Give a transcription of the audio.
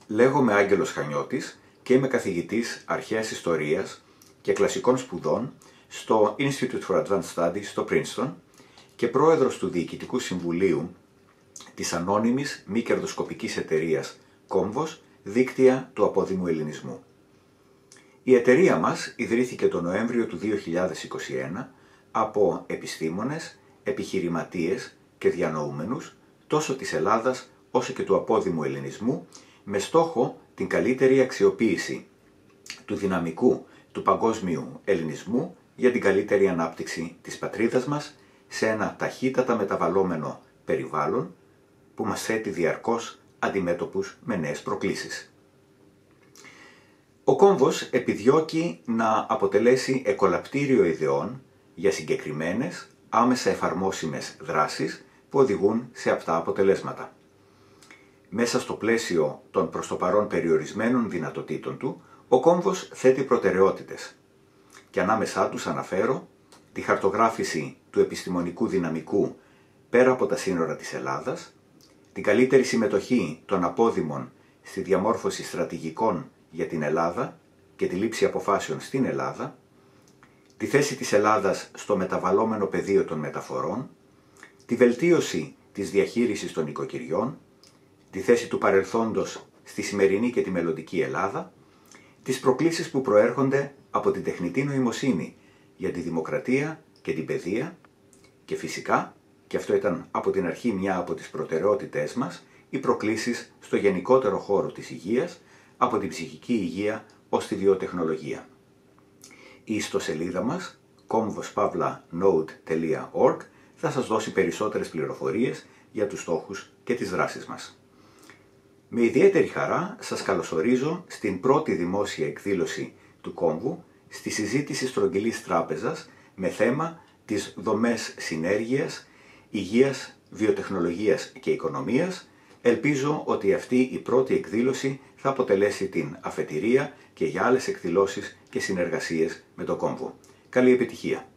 Λέγομαι Άγγελος Χανιώτης και είμαι καθηγητής αρχαίας ιστορίας και κλασικών σπουδών στο Institute for Advanced Studies στο Princeton και πρόεδρος του Διοικητικού Συμβουλίου της ανώνυμης μη κερδοσκοπικής εταιρείας Κόμβος, δίκτυα του απόδημου ελληνισμού. Η εταιρεία μας ιδρύθηκε τον Νοέμβριο του 2021 από επιστήμονες, επιχειρηματίες και διανοούμενους τόσο της Ελλάδας όσο και του απόδημου ελληνισμού με στόχο την καλύτερη αξιοποίηση του δυναμικού του παγκόσμιου ελληνισμού για την καλύτερη ανάπτυξη της πατρίδας μας σε ένα ταχύτατα μεταβαλλόμενο περιβάλλον που μας θέτει διαρκώς αντιμέτωπους με νέες προκλήσεις. Ο Κόμβος επιδιώκει να αποτελέσει εκολαπτήριο ιδεών για συγκεκριμένες, άμεσα εφαρμόσιμες δράσεις που οδηγούν σε απτά αποτελέσματα. Μέσα στο πλαίσιο των προς το παρόν περιορισμένων δυνατοτήτων του, ο Κόμβος θέτει προτεραιότητες και ανάμεσά τους αναφέρω τη χαρτογράφηση του επιστημονικού δυναμικού πέρα από τα σύνορα της Ελλάδας, την καλύτερη συμμετοχή των απόδημων στη διαμόρφωση στρατηγικών για την Ελλάδα και τη λήψη αποφάσεων στην Ελλάδα, τη θέση της Ελλάδας στο μεταβαλλόμενο πεδίο των μεταφορών, τη βελτίωση της διαχείρισης των οικοκυριών, τη θέση του παρελθόντος στη σημερινή και τη μελλοντική Ελλάδα, τις προκλήσεις που προέρχονται από την τεχνητή νοημοσύνη για τη δημοκρατία και την παιδεία και φυσικά, και αυτό ήταν από την αρχή μια από τις προτεραιότητές μας, οι προκλήσεις στο γενικότερο χώρο της υγείας, από την ψυχική υγεία ως τη βιοτεχνολογία. Η ιστοσελίδα μας, komvospavlanode.org, θα σας δώσει περισσότερες πληροφορίες για τους στόχους και τις δράσεις μας. Με ιδιαίτερη χαρά σας καλωσορίζω στην πρώτη δημόσια εκδήλωση του Κόμβου στη συζήτηση στρογγυλής τράπεζας με θέμα τις δομές συνέργειας, υγείας, βιοτεχνολογίας και οικονομίας. Ελπίζω ότι αυτή η πρώτη εκδήλωση θα αποτελέσει την αφετηρία και για άλλες εκδηλώσεις και συνεργασίες με το Κόμβο. Καλή επιτυχία!